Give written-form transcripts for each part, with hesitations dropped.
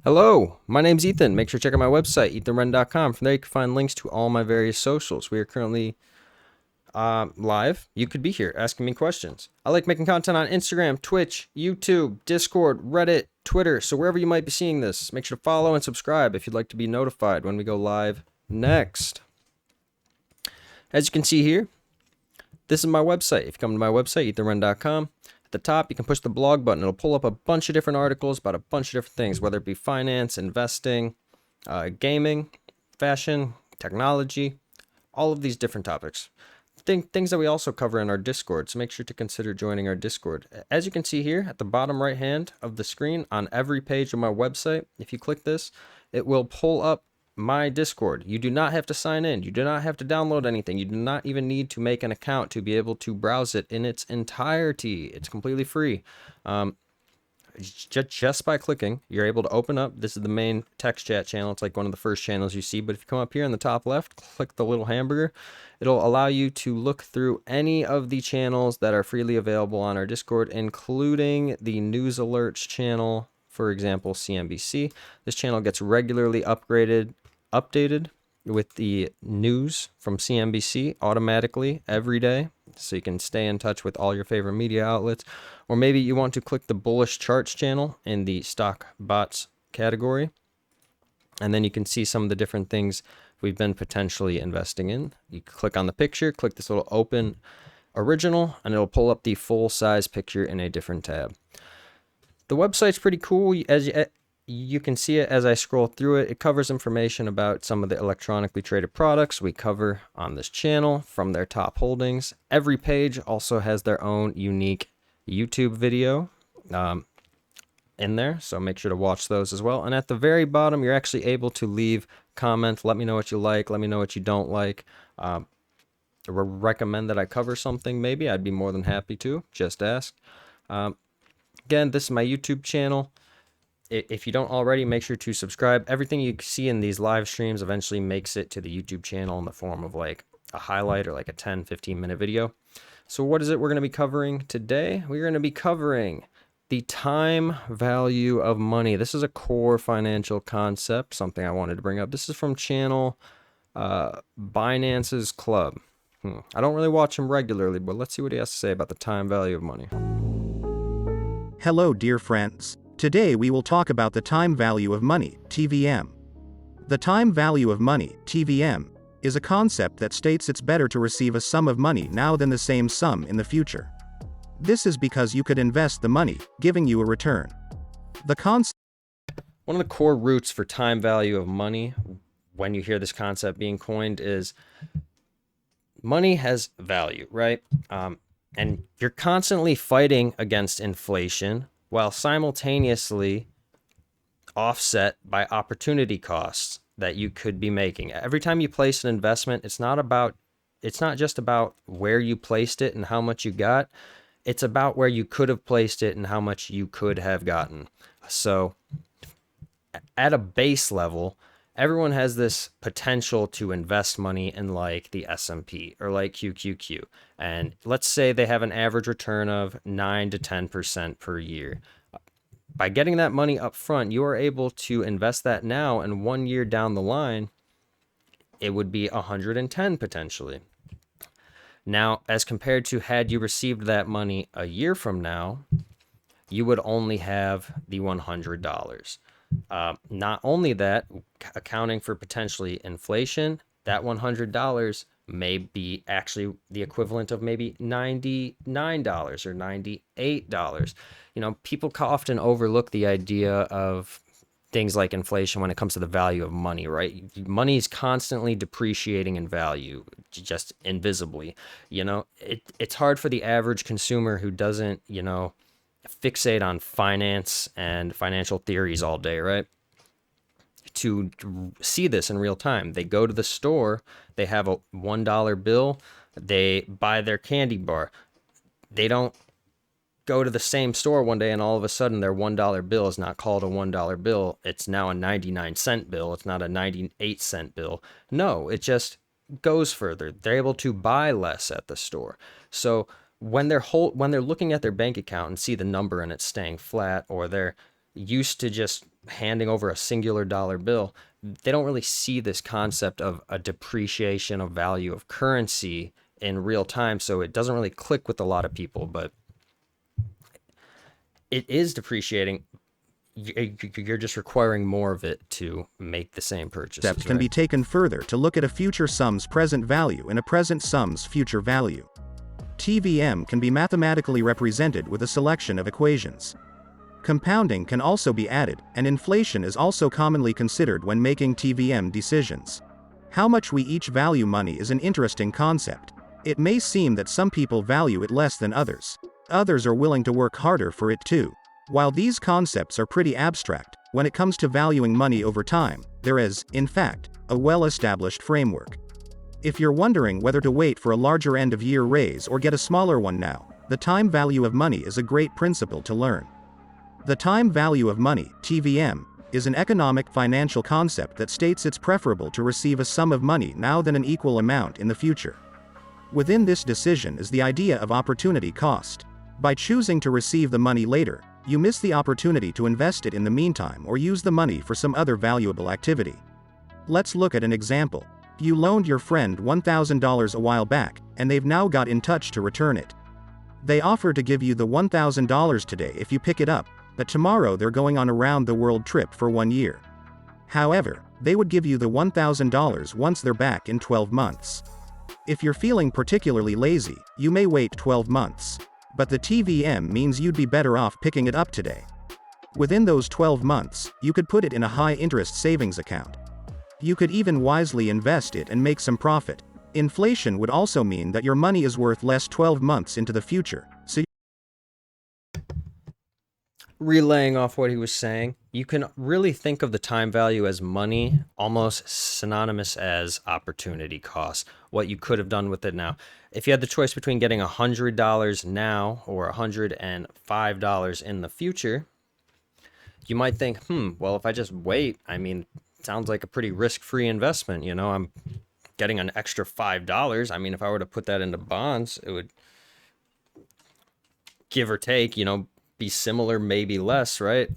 Hello, my name's Ethan. Make sure to check out my website, ethanren.com. From there, you can find links to all my various socials. We are currently live. You could be here asking me questions. I like making content on Instagram, Twitch, YouTube, Discord, Reddit, Twitter. So wherever you might be seeing this, make sure to follow and subscribe if you'd like to be notified when we go live next. As you can see here, this is my website. If you come to my website, ethanren.com, at the top, you can push the blog button. It'll pull up a bunch of different articles about a bunch of different things, whether it be finance, investing, gaming, fashion, technology, all of these different topics. Things that we also cover in our Discord, so make sure to consider joining our Discord. As you can see here at the bottom right hand of the screen on every page of my website, if you click this, it will pull up my Discord. You do not have to sign in. You do not have to download anything. You do not even need to make an account to be able to browse it in its entirety. It's completely free. Just by clicking, you're able to open up. This is the main text chat channel. It's like one of the first channels you see. But if you come up here in the top left, click the little hamburger, it'll allow you to look through any of the channels that are freely available on our Discord, including the news alerts channel, for example, CNBC. This channel gets regularly updated with the news from CNBC automatically every day, so you can stay in touch with all your favorite media outlets. Or maybe you want to click the bullish charts channel in the stock bots category, and then you can see some of the different things we've been potentially investing in. You click on the picture, click this little open original, and it'll pull up the full size picture in a different tab. The website's pretty cool. As you can see it as I scroll through it. It covers information about some of the electronically traded products we cover on this channel from their top holdings. Every page also has their own unique YouTube video in there, so make sure to watch those as well. And at the very bottom, you're actually able to leave comments. Let me know what you like. Let me know what you don't like. Recommend that I cover something maybe. I'd be more than happy to. Just ask. Again, this is my YouTube channel. If you don't already, make sure to subscribe. Everything you see in these live streams eventually makes it to the YouTube channel in the form of like a highlight or like a 10-15 minute video. So what is it we're going to be covering today? We're going to be covering the time value of money. This is a core financial concept, something I wanted to bring up. This is from channel Binance's Club. I don't really watch him regularly, but let's see what he has to say about the time value of money. Hello, dear friends. Today we will talk about the time value of money, TVM. The time value of money, TVM, is a concept that states it's better to receive a sum of money now than the same sum in the future. This is because you could invest the money, giving you a return. One of the core roots for time value of money, when you hear this concept being coined, is money has value, right? And you're constantly fighting against inflation while simultaneously offset by opportunity costs that you could be making. Every time you place an investment, it's not just about where you placed it and how much you got. It's about where you could have placed it and how much you could have gotten. So at a base level, everyone has this potential to invest money in like the S&P or like QQQ. And let's say they have an average return of 9 to 10% per year. By getting that money up front, you are able to invest that now, and 1 year down the line, it would be 110 potentially. Now, as compared to had you received that money a year from now, you would only have the $100. Not only that, accounting for potentially inflation, that $100 may be actually the equivalent of maybe $99 or $98. People often overlook the idea of things like inflation when it comes to the value of money, right? Money is constantly depreciating in value, just invisibly. It's hard for the average consumer who doesn't, fixate on finance and financial theories all day, right? To see this in real time. They go to the store, they have a $1 bill, they buy their candy bar. They don't go to the same store one day and all of a sudden their $1 bill is not called a $1 bill. It's now a 99-cent bill. It's not a 98-cent bill. No, it just goes further. They're able to buy less at the store. So when they're looking at their bank account and see the number and it's staying flat, or they're used to just handing over a singular dollar bill, they don't really see this concept of a depreciation of value of currency in real time. So it doesn't really click with a lot of people, but it is depreciating. You're just requiring more of it to make the same purchases. Steps can be taken further to look at a future sum's present value and a present sum's future value. TVM can be mathematically represented with a selection of equations. Compounding can also be added, and inflation is also commonly considered when making TVM decisions. How much we each value money is an interesting concept. It may seem that some people value it less than others. Others are willing to work harder for it too. While these concepts are pretty abstract, when it comes to valuing money over time, there is, in fact, a well-established framework. If you're wondering whether to wait for a larger end-of-year raise or get a smaller one now, the time value of money is a great principle to learn. The time value of money, TVM, is an economic financial concept that states it's preferable to receive a sum of money now than an equal amount in the future. Within this decision is the idea of opportunity cost. By choosing to receive the money later, you miss the opportunity to invest it in the meantime or use the money for some other valuable activity. Let's look at an example. You loaned your friend $1,000 a while back, and they've now got in touch to return it. They offer to give you the $1,000 today if you pick it up, but tomorrow they're going on a round-the-world trip for 1 year. However, they would give you the $1,000 once they're back in 12 months. If you're feeling particularly lazy, you may wait 12 months. But the TVM means you'd be better off picking it up today. Within those 12 months, you could put it in a high-interest savings account. You could even wisely invest it and make some profit. Inflation would also mean that your money is worth less 12 months into the future, so relaying off what he was saying, you can really think of the time value as money, almost synonymous as opportunity cost, what you could have done with it now. If you had the choice between getting $100 now or $105 in the future, you might think, well, if I just wait, it sounds like a pretty risk-free investment. I'm getting an extra $5. If I were to put that into bonds, it would give or take, be similar, maybe less, right?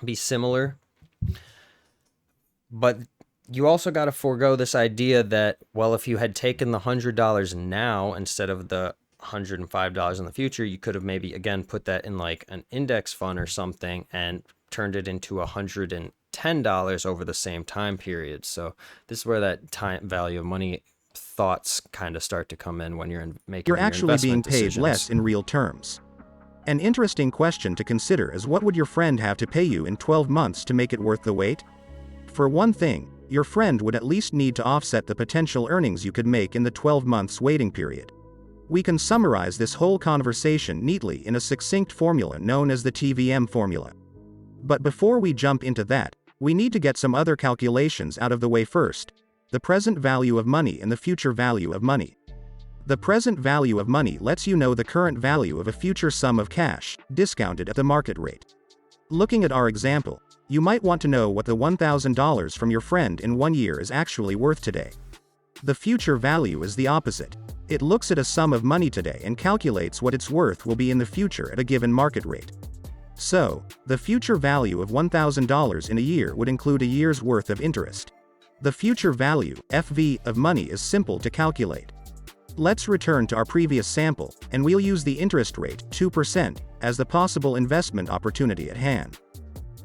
Be similar. But you also got to forego this idea that, well, if you had taken the $100 now instead of the $105 in the future, you could have maybe, again, put that in like an index fund or something and turned it into $110 over the same time period. So this is where that time value of money thoughts kind of start to come in when you're making you're actually being paid less in real terms. An interesting question to consider is, what would your friend have to pay you in 12 months to make it worth the wait? For one thing, your friend would at least need to offset the potential earnings you could make in the 12 months waiting period. We can summarize this whole conversation neatly in a succinct formula known as the TVM formula. But before we jump into that, we need to get some other calculations out of the way first: the present value of money and the future value of money. The present value of money lets you know the current value of a future sum of cash, discounted at the market rate. Looking at our example, you might want to know what the $1,000 from your friend in 1 year is actually worth today. The future value is the opposite. It looks at a sum of money today and calculates what its worth will be in the future at a given market rate. So, the future value of $1,000 in a year would include a year's worth of interest. The future value, FV, of money is simple to calculate. Let's return to our previous sample, and we'll use the interest rate, 2%, as the possible investment opportunity at hand.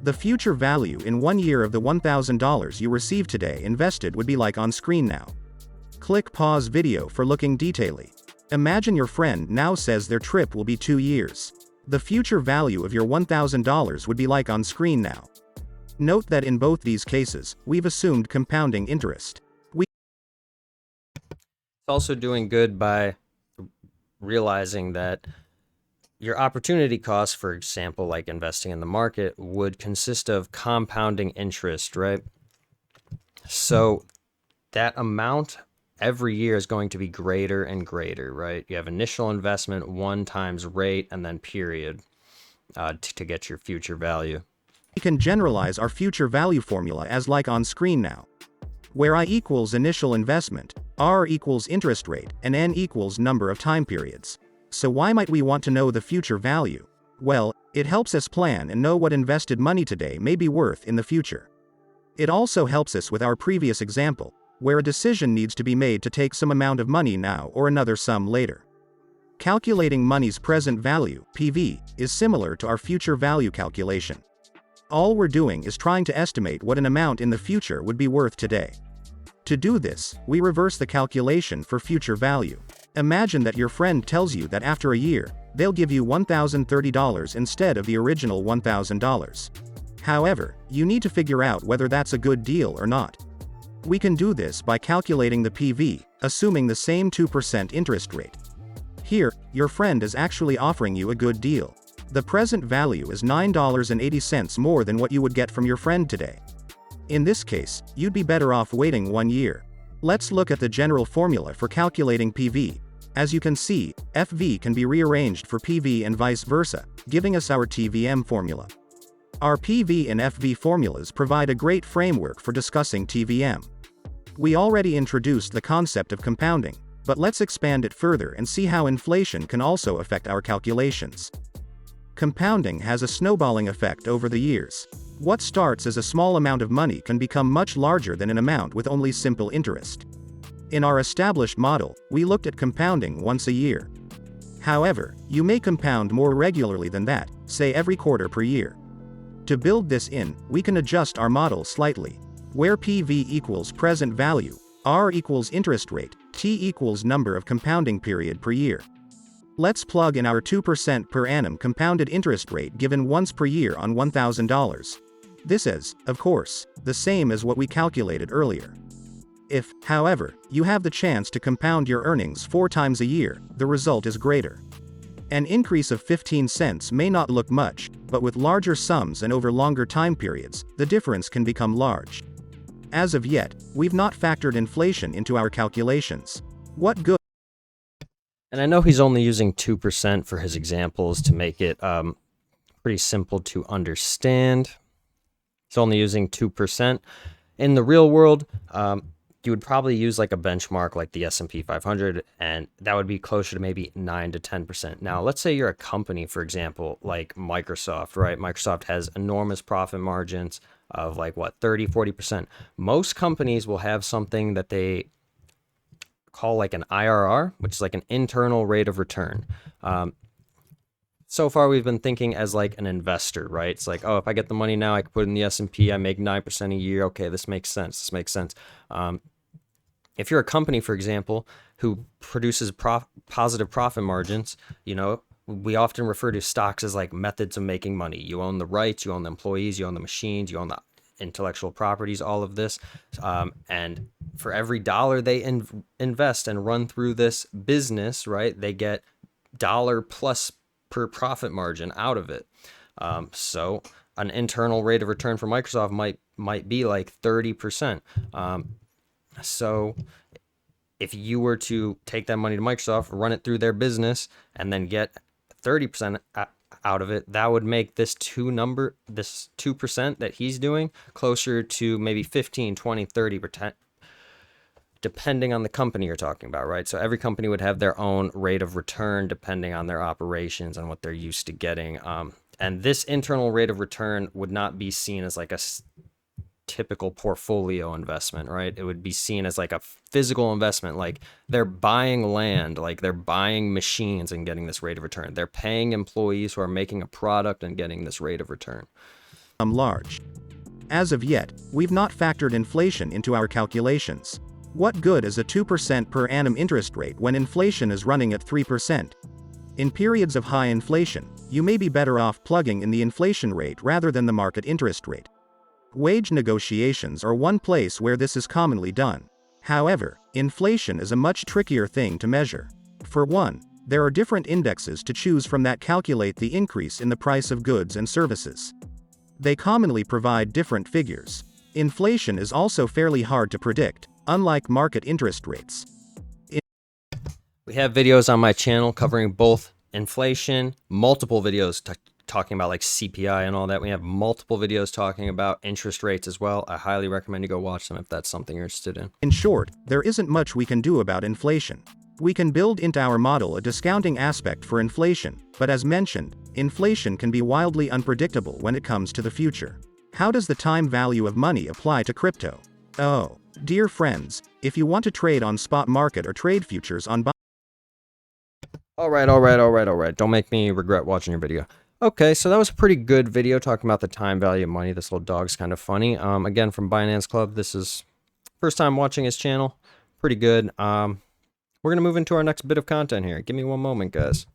The future value in 1 year of the $1,000 you receive today invested would be like on screen now. Click pause video for looking detailedly. Imagine your friend now says their trip will be 2 years. The future value of your $1,000 would be like on screen now. Note that in both these cases, we've assumed compounding interest. It's also doing good by realizing that your opportunity cost, for example, like investing in the market, would consist of compounding interest, right? So that amount every year is going to be greater and greater, right? You have initial investment, 1 times rate, and then period to get your future value. We can generalize our future value formula as like on screen now, where I equals initial investment, R equals interest rate, and N equals number of time periods. So why might we want to know the future value? Well, It helps us plan and know what invested money today may be worth in the future. It also helps us with our previous example, where a decision needs to be made to take some amount of money now or another sum later. Calculating money's present value, PV, is similar to our future value calculation. All we're doing is trying to estimate what an amount in the future would be worth today. To do this, we reverse the calculation for future value. Imagine that your friend tells you that after a year, they'll give you $1,030 instead of the original $1,000. However, you need to figure out whether that's a good deal or not. We can do this by calculating the PV, assuming the same 2% interest rate. Here, your friend is actually offering you a good deal. The present value is $9.80 more than what you would get from your friend today. In this case, you'd be better off waiting 1 year. Let's look at the general formula for calculating PV. As you can see, FV can be rearranged for PV and vice versa, giving us our TVM formula. Our PV and FV formulas provide a great framework for discussing TVM. We already introduced the concept of compounding, but let's expand it further and see how inflation can also affect our calculations. Compounding has a snowballing effect over the years. What starts as a small amount of money can become much larger than an amount with only simple interest. In our established model, we looked at compounding once a year. However, you may compound more regularly than that, say every quarter per year. To build this in, we can adjust our model slightly. Where PV equals present value, R equals interest rate, T equals number of compounding period per year. Let's plug in our 2% per annum compounded interest rate given once per year on $1,000. This is, of course, the same as what we calculated earlier. If, however, you have the chance to compound your earnings 4 times a year, the result is greater. An increase of 15 cents may not look much, but with larger sums and over longer time periods, the difference can become large. As of yet, we've not factored inflation into our calculations. What good? And I know he's only using 2% for his examples to make it pretty simple to understand. He's only using 2%. In the real world, you would probably use like a benchmark like the S&P 500, and that would be closer to maybe 9 to 10%. Now, let's say you're a company, for example, like Microsoft, right? Microsoft has enormous profit margins of like what, 30, 40%. Most companies will have something that they call like an IRR, which is like an internal rate of return. So far, we've been thinking as like an investor, right? It's like, oh, if I get the money now, I can put it in the S&P, I make 9% a year. Okay, this makes sense. This makes sense. If you're a company, for example, who produces positive profit margins, you know, we often refer to stocks as like methods of making money. You own the rights, you own the employees, you own the machines, you own the intellectual properties, all of this. And for every dollar they invest and run through this business, right, they get dollar plus per profit margin out of it. So an internal rate of return for Microsoft might be like 30%. So if you were to take that money to Microsoft, run it through their business, and then get 30% out of it, that would make this 2% that he's doing closer to maybe 15, 20, 30%, depending on the company you're talking about, right? So every company would have their own rate of return depending on their operations and what they're used to getting. And this internal rate of return would not be seen as like a typical portfolio investment, right? It would be seen as like a physical investment, like they're buying land, like they're buying machines and getting this rate of return. They're paying employees who are making a product and getting this rate of return. Large. As of yet, we've not factored inflation into our calculations. What good is a 2% per annum interest rate when inflation is running at 3%? In periods of high inflation, you may be better off plugging in the inflation rate rather than the market interest rate. Wage negotiations are one place where this is commonly done. However, inflation is a much trickier thing to measure. For one, there are different indexes to choose from that calculate the increase in the price of goods and services. They commonly provide different figures. Inflation is also fairly hard to predict, unlike market interest rates. We have videos on my channel covering both inflation, multiple videos talking about like CPI and all that. We have multiple videos talking about interest rates as well. I highly recommend you go watch them if that's something you're interested in. In short, there isn't much we can do about inflation. We can build into our model a discounting aspect for inflation, but as mentioned, inflation can be wildly unpredictable when it comes to the future. How does the time value of money apply to crypto? Oh, dear friends, if you want to trade on spot market or trade futures on All right. Don't make me regret watching your video. Okay, so that was a pretty good video talking about the time value of money. This little dog's kind of funny. Again, from Binance Club. This is first time watching his channel. Pretty good. We're going to move into our next bit of content here. Give me one moment, guys.